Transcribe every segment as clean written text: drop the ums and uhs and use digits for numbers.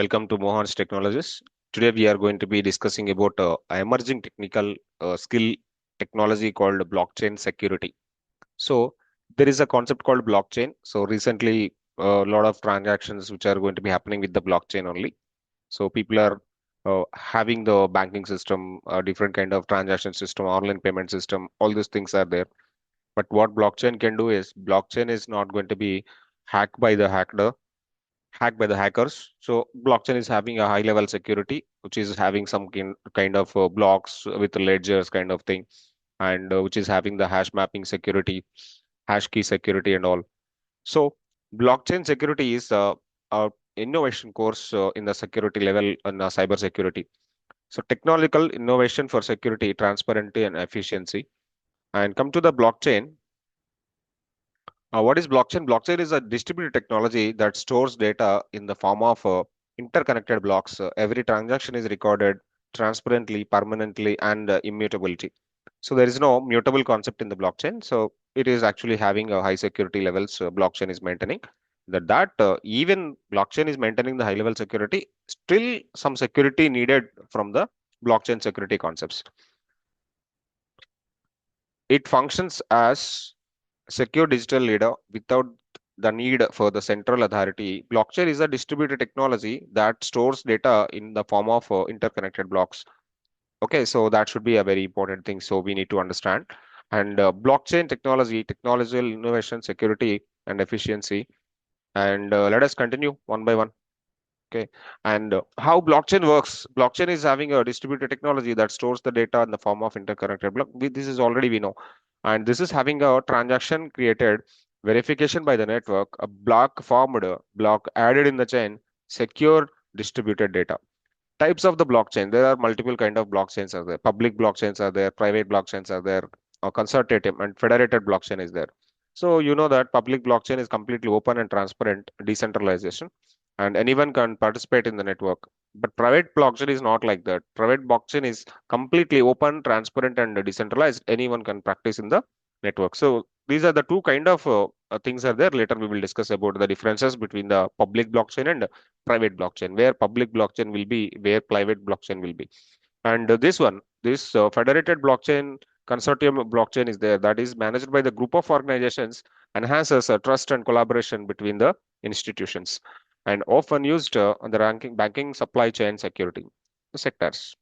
Welcome to Mohansh Technologies. Today we are going to be discussing about emerging technical skill technology called blockchain security. So there is a concept called blockchain. So recently a lot of transactions which are going to be happening with the blockchain only. So people are having the banking system, different kind of transaction system, online payment system, all these things are there. But what blockchain can do is blockchain is not going to be hacked by the hackers. So blockchain is having a high level security, which is having some kind of blocks with ledgers kind of thing, and which is having the hash mapping security, hash key security, and all. So blockchain security is a innovation course in the security level in cyber security. So technological innovation for security, transparency, and efficiency. And come to the blockchain. What is blockchain? Blockchain is a distributed technology that stores data in the form of interconnected blocks. Every transaction is recorded transparently, permanently, and immutability. So there is no mutable concept in the blockchain. So it is actually having a high security levels. Blockchain is maintaining that even blockchain is maintaining the high level security. Still, some security needed from the blockchain security concepts. It functions as secure digital ledger without the need for the central authority. Blockchain is a distributed technology that stores data in the form of interconnected blocks. Okay, so that should be a very important thing. So we need to understand. And blockchain technology, technological innovation, security, and efficiency. And let us continue one by one. Okay, and how blockchain works? Blockchain is having a distributed technology that stores the data in the form of interconnected block. This is already we know, and this is having a transaction created, verification by the network, a block formed, block added in the chain, secure distributed data. Types of the blockchain. There are multiple kind of blockchains are there. Public blockchains are there. Private blockchains are there. Consortium and federated blockchain is there. So you know that public blockchain is completely open and transparent, decentralization, and anyone can participate in the network. But private blockchain is not like that. Private blockchain is completely open, transparent, and decentralized. Anyone can practice in the network. So these are the two kind of things are there. Later we will discuss about the differences between the public blockchain and private blockchain, where public blockchain will be, where private blockchain will be. And this federated blockchain consortium blockchain is there, that is managed by the group of organizations, enhances trust and collaboration between the institutions, and often used on the banking supply chain security sectors.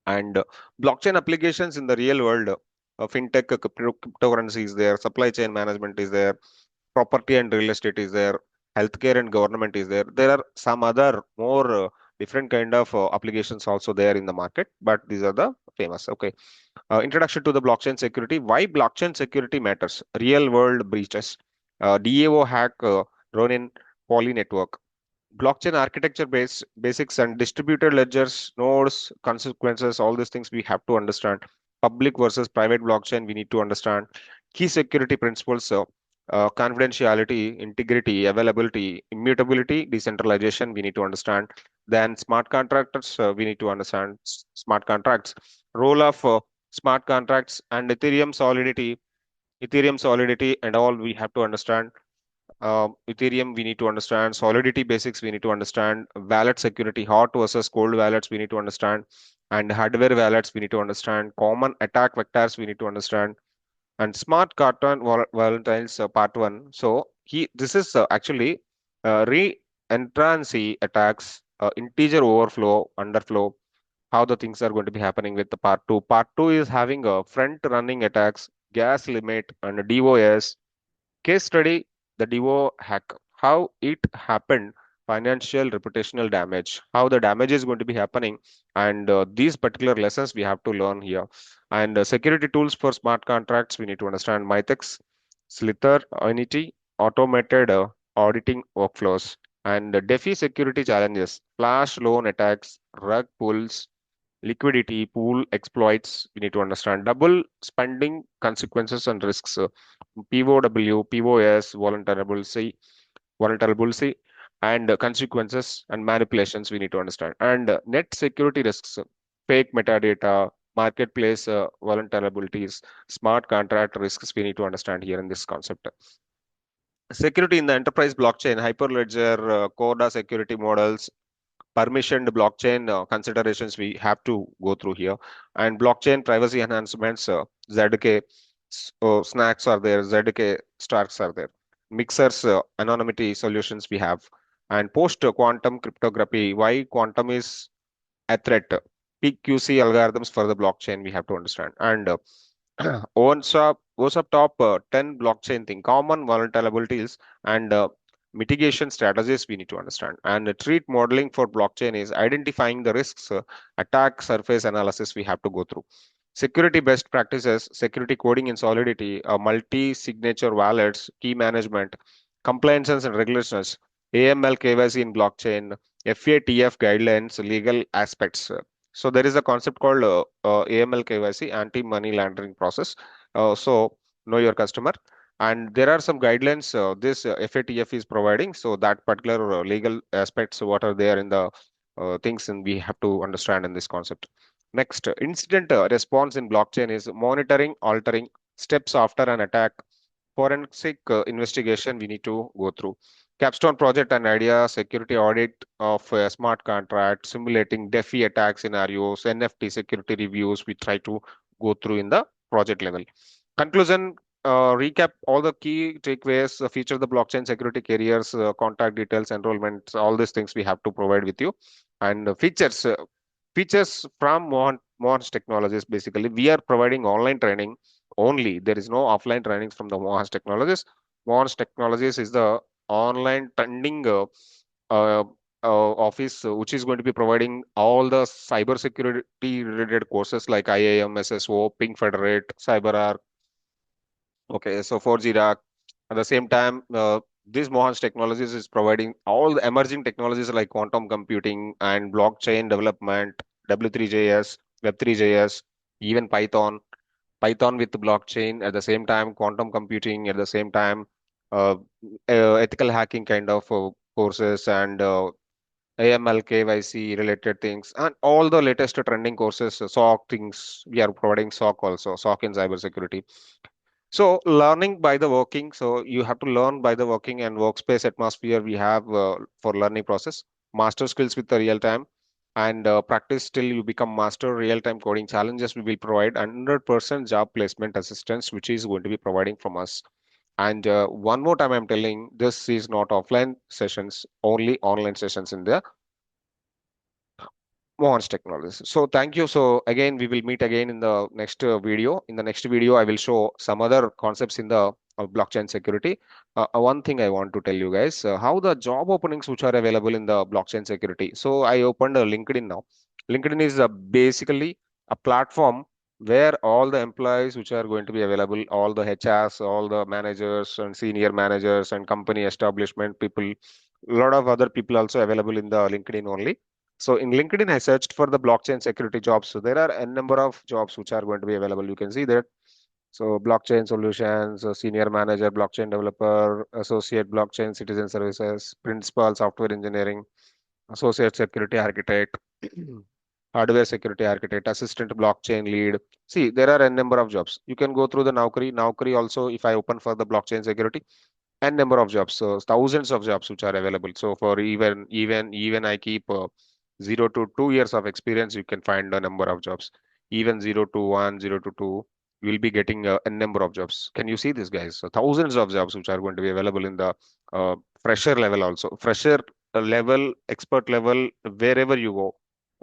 And blockchain applications in the real world, fintech, cryptocurrency is there, supply chain management is there, property and real estate is there, healthcare and government is there. There are some other more different kind of applications also there in the market, but these are the famous. Okay. Introduction to the blockchain security. Why blockchain security matters? Real world breaches. DAO hack Ronin Poly network. Blockchain architecture basics and distributed ledgers, nodes, consequences, all these things we have to understand. Public versus private blockchain, we need to understand. Key security principles, confidentiality, integrity, availability, immutability, decentralization, we need to understand. Then smart contracts, we need to understand smart contracts, role of smart contracts, and Ethereum solidity, and all we have to understand. Ethereum, we need to understand. Solidity basics, we need to understand. Wallet security, hot versus cold wallets, we need to understand. And hardware wallets, we need to understand. Common attack vectors, we need to understand. And smart carton volatiles, part one. So this is actually re-entrancy attacks, integer overflow, underflow, how the things are going to be happening with the part two. Part two is having a front running attacks, gas limit, and DOS. Case study, the Devo hack, how it happened, financial reputational damage, how the damage is going to be happening, and these particular lessons we have to learn here. And security tools for smart contracts, we need to understand Mytex, Slither, Unity, automated auditing workflows, and DeFi security challenges, flash loan attacks, rug pulls, liquidity, pool exploits, we need to understand double spending consequences and risks, POW, POS, vulnerability, and consequences and manipulations we need to understand. And net security risks, fake metadata, marketplace vulnerabilities, smart contract risks we need to understand here in this concept. Security in the enterprise blockchain, Hyperledger, Corda security models, permissioned blockchain considerations we have to go through here, and blockchain privacy enhancements. ZK snacks are there, ZK stars are there, mixers anonymity solutions we have, and post quantum cryptography. Why quantum is a threat? PQC algorithms for the blockchain we have to understand, and OneSwap top 10 blockchain thing, common vulnerabilities and mitigation strategies we need to understand. And treat modeling for blockchain is identifying the risks, attack surface analysis we have to go through. Security best practices, security coding in Solidity, multi-signature wallets, key management, compliances and regulations, AML KYC in blockchain, FATF guidelines, legal aspects. So there is a concept called AML KYC, anti-money laundering process. So know your customer, and there are some guidelines this FATF is providing. So that particular legal aspects, what are there in the things, and we have to understand in this concept. Next, incident response in blockchain is monitoring, altering steps after an attack, forensic investigation we need to go through. Capstone project and idea, security audit of a smart contract, simulating DeFi attack scenarios, NFT security reviews we try to go through in the project level. Conclusion, recap all the key takeaways, feature the blockchain security carriers, contact details, enrollments, all these things we have to provide with you. And features from Mohansh Technologies. Basically, we are providing online training only. There is no offline trainings from the Mohansh Technologies. Mohansh Technologies is the online trending uh, office which is going to be providing all the cybersecurity related courses like IAM, SSO, PingFederate, CyberArk. Okay, so 4G rack. At the same time, this Mohan's Technologies is providing all the emerging technologies like quantum computing and blockchain development, W3JS, Web3JS, even Python with blockchain. At the same time, quantum computing. At the same time, uh, ethical hacking kind of courses, and AML KYC related things, and all the latest trending courses, SOC things. We are providing SOC also, SOC in cybersecurity. So learning by the working, so you have to learn by the working and workspace atmosphere we have for learning process. Master skills with the real time, and practice till you become master. Real time coding challenges we will provide, and 100% job placement assistance which is going to be providing from us. And one more time I'm telling, this is not offline sessions, only online sessions in the Mohan's Technologies. So thank you. So again, we will meet again in the next video. In the next video, I will show some other concepts in the blockchain security. One thing I want to tell you guys, how the job openings which are available in the blockchain security. So I opened a LinkedIn now. LinkedIn is basically a platform where all the employees which are going to be available, all the HRs, all the managers and senior managers and company establishment people, a lot of other people also available in the LinkedIn only. So in LinkedIn, I searched for the blockchain security jobs. So there are a number of jobs which are going to be available. You can see that. So blockchain solutions, senior manager, blockchain developer, associate blockchain citizen services, principal software engineering, associate security architect, hardware security architect, assistant blockchain lead. See, there are a number of jobs. You can go through the Naukri. Naukri also, if I open for the blockchain security, and number of jobs, so thousands of jobs which are available. So for even I keep 0 to 2 years of experience, you can find a number of jobs. Even 0 to 1, 0 to 2, you will be getting a number of jobs. Can you see this, guys? So thousands of jobs which are going to be available in the fresher level also, fresher level, expert level, wherever you go.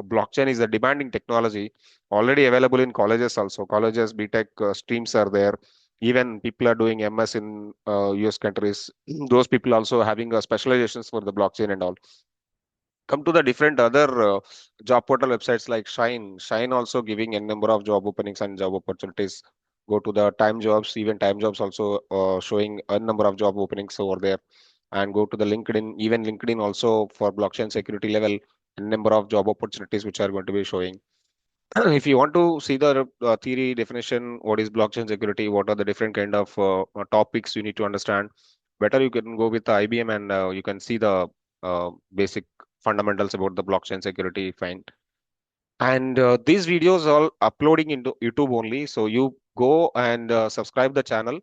Blockchain is a demanding technology, already available in colleges also. Colleges, BTech streams are there. Even people are doing MS in US countries. Those people also having specializations for the blockchain and all. Come to the different other job portal websites like Shine also giving a number of job openings and job opportunities. Go to the time jobs, even time jobs also showing a number of job openings over there. And go to the LinkedIn, even LinkedIn also for blockchain security level, a number of job opportunities which are going to be showing. If you want to see the theory definition, what is blockchain security, what are the different kind of topics you need to understand, better you can go with the IBM, and you can see the basic fundamentals about the blockchain security. Fine. And these videos all uploading into YouTube only. So you go and subscribe the channel.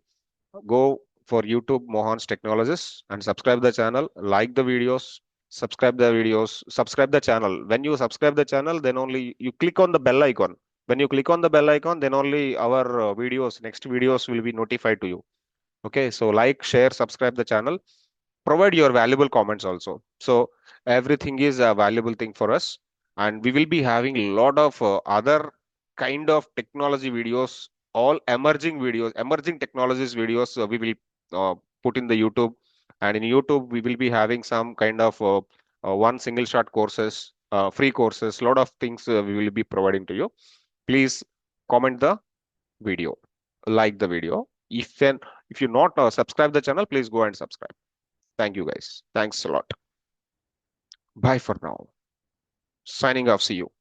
Go for YouTube Mohan's Technologies and subscribe the channel. Like the videos, subscribe the videos, subscribe the channel. When you subscribe the channel, then only you click on the bell icon. When you click on the bell icon, then only our videos, next videos will be notified to you. Okay, so like, share, subscribe the channel, provide your valuable comments also. So everything is a valuable thing for us, and we will be having a lot of other kind of technology videos, all emerging videos, emerging technologies videos. We will put in the YouTube, and in YouTube we will be having some kind of one single shot courses, free courses, lot of things we will be providing to you. Please comment the video, like the video. If you not subscribe the channel, please go and subscribe. Thank you guys. Thanks a lot. Bye for now. Signing off. See you.